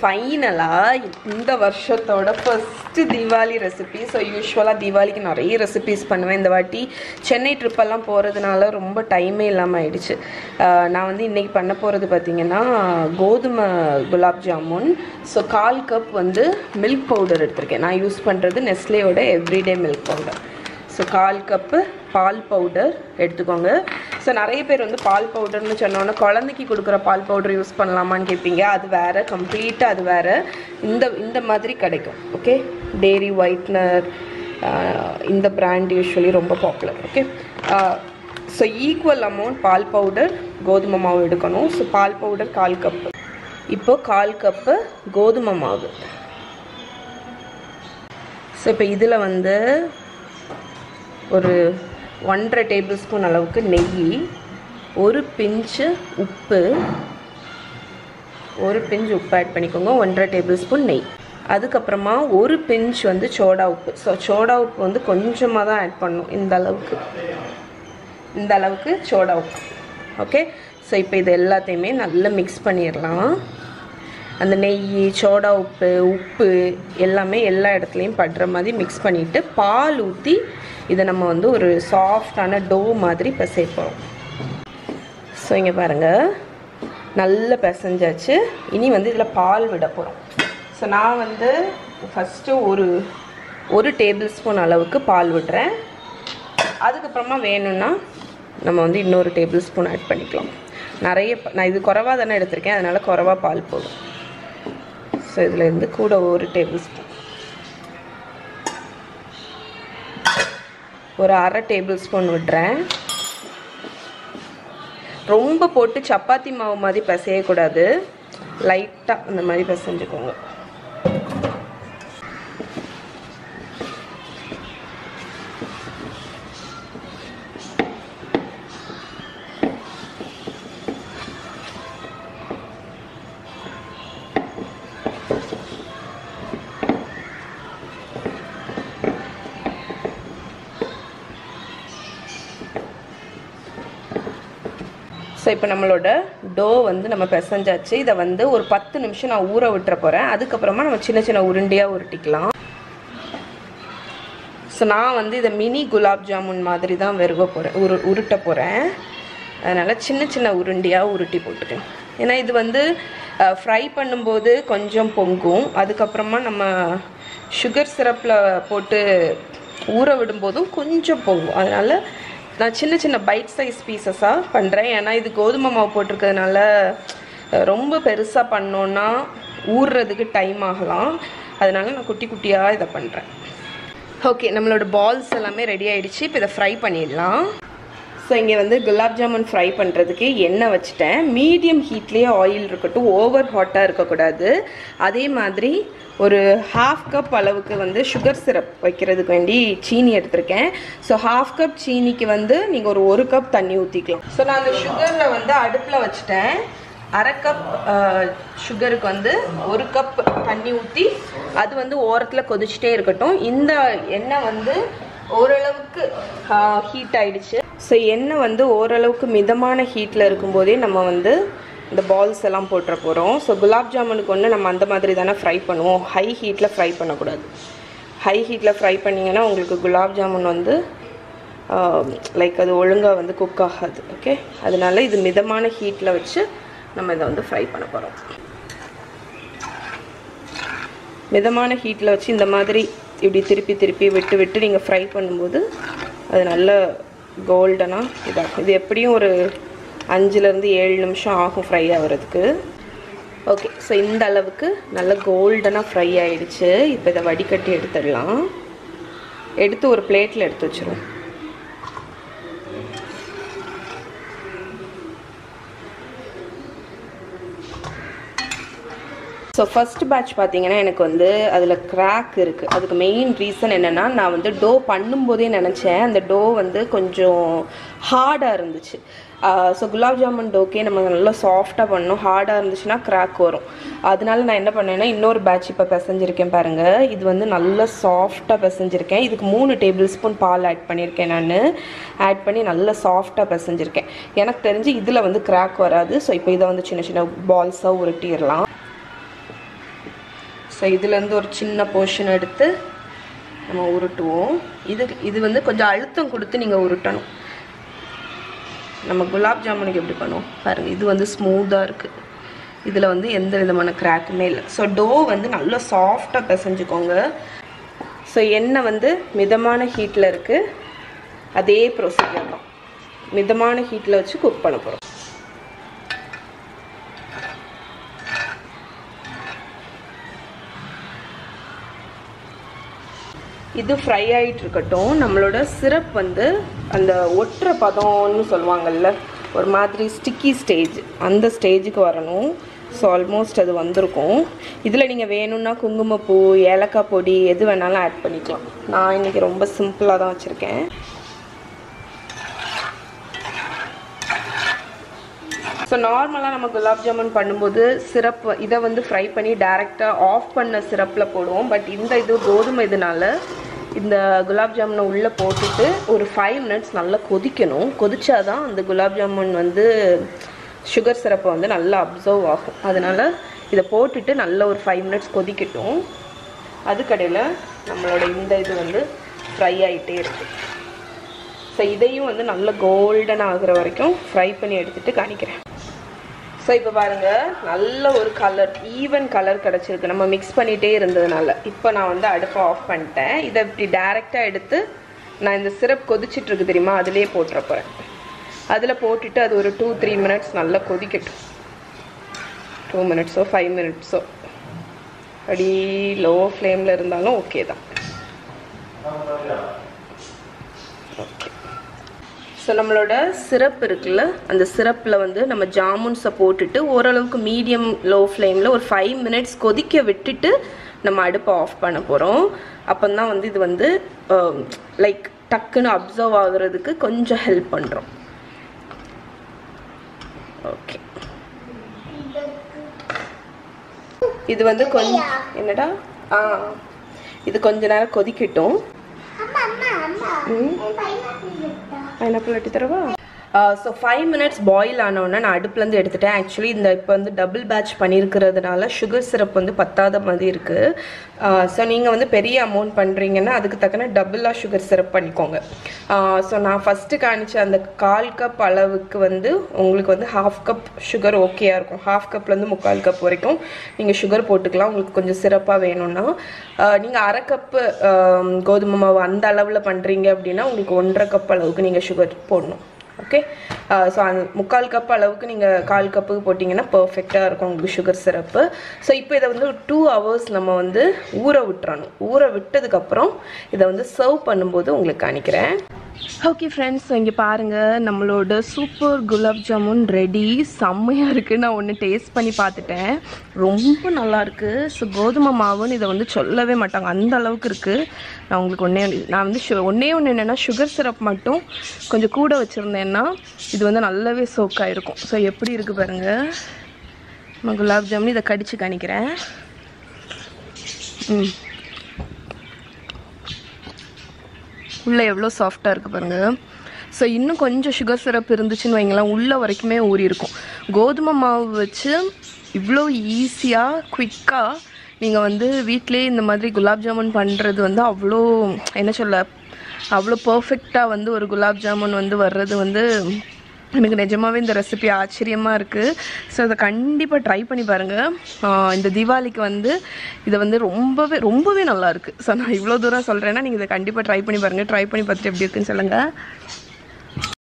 ஃபைனலாக இந்த வருஷத்தோட ஃபஸ்ட்டு தீபாவளி ரெசிபி. ஸோ யூஸ்வலாக தீபாவளிக்கு நிறைய ரெசிபிஸ் பண்ணுவேன். இந்த வாட்டி சென்னை ட்ரிப்பெல்லாம் போகிறதுனால ரொம்ப டைமே இல்லாமல் ஆயிடுச்சு. நான் வந்து இன்றைக்கி பண்ண போகிறது பார்த்திங்கன்னா கோதுமை குலாப் ஜாமுன். ஸோ 1/4 கப் வந்து மில்க் பவுடர் எடுத்திருக்கேன். நான் யூஸ் பண்ணுறது நெஸ்லேயோட everyday milk powder. So 1/4 cup பால் பவுடர் எடுத்துக்கோங்க. ஸோ நிறைய பேர் வந்து பால் பவுடர்னு சொன்னோன்னே குழந்தைக்கு கொடுக்குற பால் பவுடர் யூஸ் பண்ணலாமான்னு கேட்பீங்க. அது வேறு, கம்ப்ளீட்டாக அது வேறு. இந்த மாதிரி கிடைக்கும். ஓகே, டெய்ரி ஒயிட்னர் இந்த பிராண்ட் யூஸ்வலி ரொம்ப popular. Okay, so equal amount பால் பவுடர் கோதுமை மாவு எடுக்கணும். ஸோ பால் பவுடர் 1/4 கப்பு. இப்போது 1/4 கப்பு கோதுமை மாவு. ஸோ இப்போ இதில் வந்து ஒரு 1.5 டேபிள் ஸ்பூன் அளவுக்கு நெய், ஒரு பிஞ்சு உப்பு ஆட் பண்ணிக்கோங்க. 1.5 டேபிள் ஸ்பூன் நெய். அதுக்கப்புறமா ஒரு பிஞ்ச் வந்து சோடா உப்பு. ஸோ சோடா உப்பு வந்து கொஞ்சமாக தான் ஆட் பண்ணணும். இந்த அளவுக்கு சோடா உப்பு. ஓகே, ஸோ இப்போ இது எல்லாத்தையுமே நல்லா மிக்ஸ் பண்ணிடலாம். அந்த நெய், சோடா உப்பு எல்லாமே எல்லா இடத்துலையும் படுற மாதிரி மிக்ஸ் பண்ணிவிட்டு பால் ஊற்றி இதை நம்ம வந்து ஒரு சாஃப்டான டோ மாதிரி பிசைய போகிறோம். ஸோ இங்கே பாருங்கள், நல்லா பிசைஞ்சாச்சு. இனி வந்து இதில் பால் விட போகிறோம். ஸோ நான் வந்து ஃபஸ்ட்டு ஒரு டேபிள் ஸ்பூன் அளவுக்கு பால் விடுறேன். அதுக்கப்புறமா வேணும்னா நம்ம வந்து இன்னொரு டேபிள் ஸ்பூன் ஆட் பண்ணிக்கலாம். நான் இது குறைவாக தானே எடுத்திருக்கேன், அதனால் குறைவாக பால் போடும். ஸோ இதுலேருந்து கூட ஒரு டேபிள் ஸ்பூன், ஒரு 1/2 டேபிள் ஸ்பூன் விடுறேன். ரொம்ப போட்டு சப்பாத்தி மாவு மாதிரி பிசையக்கூடாது, லைட்டாக அந்த மாதிரி பிசைஞ்சுக்கோங்க. ஸோ இப்போ நம்மளோட டோ வந்து நம்ம பிசைஞ்சாச்சு. இதை வந்து ஒரு 10 நிமிஷம் நான் ஊற விட்டுற போகிறேன். அதுக்கப்புறமா நம்ம சின்ன சின்ன உருண்டையாக உருட்டிக்கலாம். ஸோ நான் வந்து இதை மினி குலாப் ஜாமுன் மாதிரி தான் உருட்ட போகிறேன். அதனால் சின்ன சின்ன உருண்டையாக உருட்டி போட்டுக்கலாம். ஏன்னா இது வந்து ஃப்ரை பண்ணும்போது கொஞ்சம் பொங்கும், அதுக்கப்புறமா நம்ம சுகர் சிரப்பில் போட்டு ஊற விடும்போதும் கொஞ்சம் பொங்கும். அதனால் நான் சின்ன சின்ன பைட் சைஸ் பீசஸாக பண்ணுறேன். ஏன்னா இது கோதுமை மாவு போட்டிருக்கிறதுனால ரொம்ப பெருசாக பண்ணோன்னா ஊறுறதுக்கு டைம் ஆகலாம். அதனால நான் குட்டி குட்டியாக இதை பண்ணுறேன். ஓகே, நம்மளோட பால்ஸ் எல்லாமே ரெடி ஆகிடுச்சு. இப்போ இதை ஃப்ரை பண்ணிடலாம். ஸோ இங்கே வந்து குலாப் ஜாமுன் ஃப்ரை பண்ணுறதுக்கு எண்ணெய் வச்சுட்டேன். மீடியம் ஹீட்லேயே ஆயில் இருக்கட்டும், ஓவர் ஹாட்டாக இருக்கக்கூடாது. அதே மாதிரி ஒரு 1/2 கப் அளவுக்கு வந்து சுகர் சிரப் வைக்கிறதுக்கு வேண்டி சீனி எடுத்திருக்கேன். ஸோ 1/2 கப் சீனிக்கு வந்து நீங்கள் ஒரு கப் தண்ணி ஊற்றிக்கலாம். ஸோ நான் அந்த சுகரில் வந்து அடுப்பில் வச்சுட்டேன். 1/2 கப் சுகருக்கு வந்து 1 கப் தண்ணி ஊற்றி அது வந்து ஓரத்தில் கொதிச்சுட்டே இருக்கட்டும். இந்த எண்ணெய் வந்து ஓரளவுக்கு ஹீட் ஆகிடுச்சு. ஸோ எண்ணெய் வந்து ஓரளவுக்கு மிதமான ஹீட்டில் இருக்கும்போதே நம்ம வந்து இந்த பால்ஸ் எல்லாம் போட்டுற போகிறோம். ஸோ குலாப் ஜாமுனுக்கு ஒன்று நம்ம அந்த மாதிரி தானே ஃப்ரை பண்ணுவோம். ஹை ஹீட்டில் ஃப்ரை பண்ணக்கூடாது. ஹை ஹீட்டில் ஃப்ரை பண்ணிங்கன்னா உங்களுக்கு குலாப் ஜாமுன் வந்து லைக் அது ஒழுங்காக வந்து குக் ஆகாது. ஓகே, அதனால இது மிதமான ஹீட்டில் வச்சு நம்ம இதை வந்து ஃப்ரை பண்ண போகிறோம். மிதமான ஹீட்டில் வச்சு இந்த மாதிரி இப்படி திருப்பி விட்டு நீங்கள் ஃப்ரை பண்ணும்போது அது நல்ல கோல்டனாக இதாகும். இது எப்படியும் ஒரு 5லேருந்து 7 நிமிஷம் ஆகும் ஃப்ரை ஆகிறதுக்கு. ஓகே, ஸோ இந்த அளவுக்கு நல்ல கோல்டனாக ஃப்ரை ஆகிடுச்சு. இப்போ இதை வடிகட்டி எடுத்துடலாம். எடுத்து ஒரு பிளேட்டில் எடுத்து வச்சுருவோம். ஸோ ஃபஸ்ட் பேட்ச் பார்த்தீங்கன்னா எனக்கு வந்து அதில் கிராக் இருக்குது. அதுக்கு மெயின் ரீசன் என்னென்னா, நான் வந்து டோ பண்ணும்போதே நினச்சேன் அந்த டோ வந்து கொஞ்சம் ஹார்டாக இருந்துச்சு. ஸோ குலாப் ஜாமுன் டோக்கே நம்ம நல்லா சாஃப்டாக பண்ணணும். ஹார்டாக இருந்துச்சுன்னா கிராக் வரும். அதனால நான் என்ன பண்ணேன்னா இன்னொரு பேட்ச் இப்போ பிசைஞ்சிருக்கேன் பாருங்கள். இது வந்து நல்லா சாஃப்டாக பிசைஞ்சிருக்கேன். இதுக்கு 3 டேபிள் ஸ்பூன் பால் ஆட் பண்ணியிருக்கேன். நான் ஆட் பண்ணி நல்லா சாஃப்டாக பிசைஞ்சிருக்கேன். எனக்கு தெரிஞ்சு இதில் வந்து கிராக் வராது. ஸோ இப்போ இதை வந்து சின்ன சின்ன பால்ஸாக உருட்டிடலாம். ஸோ இதுலேருந்து ஒரு சின்ன போர்ஷன் எடுத்து நம்ம உருட்டுவோம். இது வந்து கொஞ்சம் அழுத்தம் கொடுத்து நீங்கள் உருட்டணும். நம்ம குலாப் ஜாமுனுக்கு எப்படி பண்ணுவோம் பாருங்கள், இது வந்து ஸ்மூத்தாக இருக்குது. இதில் வந்து எந்த விதமான கிராக்குமே இல்லை. ஸோ டோ வந்து நல்லா சாஃப்டாக பிசைஞ்சுக்கோங்க. ஸோ எண்ணெய் வந்து மிதமான ஹீட்டில் இருக்குது. அதே ப்ரொசீஜர் தான், மிதமான ஹீட்டில் வச்சு குக் பண்ண போகிறோம். இது ஃப்ரை ஆகிட்டு இருக்கட்டும். நம்மளோட சிரப் வந்து அந்த ஒற்ற பதம்னு சொல்லுவாங்கள்ல, ஒரு மாதிரி ஸ்டிக்கி ஸ்டேஜ், அந்த ஸ்டேஜுக்கு வரணும். ஸோ ஆல்மோஸ்ட் அது வந்திருக்கும். இதில் நீங்கள் வேணும்னா குங்குமப்பூ, ஏலக்காய் பொடி எது வேணாலும் ஆட் பண்ணிக்கலாம். நான் இன்றைக்கி ரொம்ப சிம்பிளாக தான் வச்சுருக்கேன். ஸோ நார்மலாக நம்ம குலாப் ஜாமுன் பண்ணும்போது சிரப் இதை வந்து ஃப்ரை பண்ணி டேரெக்டாக ஆஃப் பண்ண சிரப்பில் போடுவோம். பட் இந்த இது கோதுமை இதனால இந்த குலாப் ஜாமுனை உள்ளே போட்டுட்டு ஒரு 5 மினிட்ஸ் நல்லா கொதிக்கணும். கொதிச்சாதான் அந்த குலாப் ஜாமுன் வந்து சுகர் சிரப்பை வந்து நல்லா அப்சர்வ் ஆகும். அதனால் இதை போட்டுட்டு நல்லா ஒரு 5 மினிட்ஸ் கொதிக்கட்டும். அதுக்கடையில் நம்மளோட இந்த இது வந்து ஃப்ரை ஆகிட்டே இருக்குது. ஸோ இதையும் வந்து நல்லா கோல்டன் ஆகிற வரைக்கும் ஃப்ரை பண்ணி எடுத்துகிட்டு காணிக்கிறேன். ஸோ இப்போ பாருங்கள், நல்ல ஒரு கலர், ஈவன் கலர் கிடச்சிருக்கு நம்ம மிக்ஸ் பண்ணிகிட்டே இருந்ததுனால. இப்போ நான் வந்து அடுப்பை ஆஃப் பண்ணிட்டேன். இதை இப்படி டேரெக்டாக எடுத்து நான் இந்த சிரப் கொதிச்சிட்ருக்கு தெரியுமா, அதிலே போட்டுற போகிறேன். அதில் போட்டுட்டு அது ஒரு 2-3 மினிட்ஸ் நல்லா கொதிக்கட்டும். 2 மினிட்ஸோ 5 மினிட்ஸோ அப்படி லோ ஃப்ளேமில் இருந்தாலும் ஓகே தான். ஓகே, ஸோ நம்மளோட சிரப் இருக்குல்ல, அந்த சிரப்பில் வந்து நம்ம ஜாமுன்ஸை போட்டுட்டு ஓரளவுக்கு மீடியம் லோ ஃப்ளேமில் ஒரு 5 மினிட்ஸ் கொதிக்க விட்டுட்டு நம்ம அடுப்பை ஆஃப் பண்ண போகிறோம். அப்போ தான் வந்து இது வந்து லைக் டக்குன்னு அப்சர்வ் ஆகுறதுக்கு கொஞ்சம் ஹெல்ப் பண்ணுறோம். ஓகே, இது வந்து கொஞ்சம் என்னடா இது கொஞ்ச நேரம் கொதிக்கட்டும். பைனாப்பிள் வெட்டி தரவா? ஸோ 5 மினிட்ஸ் பாயில் ஆனோடனே நான் அடுப்புலேருந்து எடுத்துட்டேன். ஆக்சுவலி இந்த இப்போ வந்து டபுள் பேட்ச் பண்ணியிருக்கிறதுனால சுகர் சிரப் வந்து பத்தாத மாதிரி இருக்குது. ஸோ நீங்கள் வந்து பெரிய அமௌண்ட் பண்ணுறீங்கன்னா அதுக்கு தக்கன டபுளாக சுகர் சிரப் பண்ணிக்கோங்க. ஸோ நான் ஃபஸ்ட்டு காணிச்ச அந்த 1/4 கப் அளவுக்கு வந்து உங்களுக்கு வந்து 1/2 கப் சுகர் ஓகேயாக இருக்கும். 1/2 கப்லேருந்து 3/4 கப் வரைக்கும் நீங்கள் சுகர் போட்டுக்கலாம். உங்களுக்கு கொஞ்சம் சிறப்பாக வேணும்னா நீங்கள் 1/2 கப்பு கோதுமை மாவு அந்த அளவில் பண்ணுறீங்க அப்படின்னா உங்களுக்கு 1.5 கப் அளவுக்கு நீங்கள் சுகர் போடணும். ஓகே, ஸோ அந்த 3/4 கப் அளவுக்கு நீங்கள் 1/4 கப்புக்கு போட்டிங்கன்னா பர்ஃபெக்டாக இருக்கும் உங்களுக்கு சுகர் சிரப்பு. ஸோ இப்போ இதை வந்து 2 ஹவர்ஸ் நம்ம வந்து ஊற விட்டுறணும். ஊற விட்டதுக்கப்புறம் இதை வந்து சர்வ் பண்ணும்போது உங்களுக்கு காணிக்கிறேன். ஓகே ஃப்ரெண்ட்ஸ், ஸோ இங்கே பாருங்கள், நம்மளோட சூப்பர் குலாப் ஜாமுன் ரெடி. செம்மையாக இருக்குது. நான் ஒன்று டேஸ்ட் பண்ணி பார்த்துட்டேன், ரொம்ப நல்லாயிருக்கு. ஸோ கோதுமை மாவுன்னு இதை வந்து சொல்லவே மாட்டாங்க, அந்த அளவுக்கு இருக்குது. நான் உங்களுக்கு நான் வந்து ஒன்றே என்னென்னா சுகர் சிரப் மட்டும் கொஞ்சம் கூட வச்சுருந்தேன்னா இது வந்து நல்லாவே சோக் ஆகிருக்கும். ஸோ எப்படி இருக்குது பாருங்கள் நம்ம குலாப் ஜாமுன். இதை கடிச்சு காணிக்கிறேன். உள்ளே எவ்வளோ சாஃப்டாக இருக்குது பாருங்கள். ஸோ இன்னும் கொஞ்சம் சுகர் சிரப் இருந்துச்சுன்னு வைங்களேன், உள்ளே வரைக்குமே ஊறி இருக்கும். கோதுமை மாவு வச்சு இவ்வளோ ஈஸியாக குயிக்காக நீங்கள் வந்து வீட்டிலே இந்த மாதிரி குலாப் ஜாமுன் பண்ணுறது வந்து அவ்வளோ என்ன சொல்ல, அவ்வளோ பர்ஃபெக்டாக வந்து ஒரு குலாப் ஜாமுன் வந்து வர்றது வந்து எனக்கு நிஜமாகவே இந்த ரெசிபி ஆச்சரியமாக இருக்குது. ஸோ அதை கண்டிப்பாக ட்ரை பண்ணி பாருங்கள். இந்த தீபாவளிக்கு வந்து இதை வந்து ரொம்பவே நல்லாயிருக்கு. ஸோ நான் இவ்வளோ தூரம் சொல்கிறேன்னா நீங்கள் இதை கண்டிப்பாக ட்ரை பண்ணி பாருங்கள். ட்ரை பண்ணி பார்த்துட்டு எப்படி இருக்குன்னு சொல்லுங்கள்.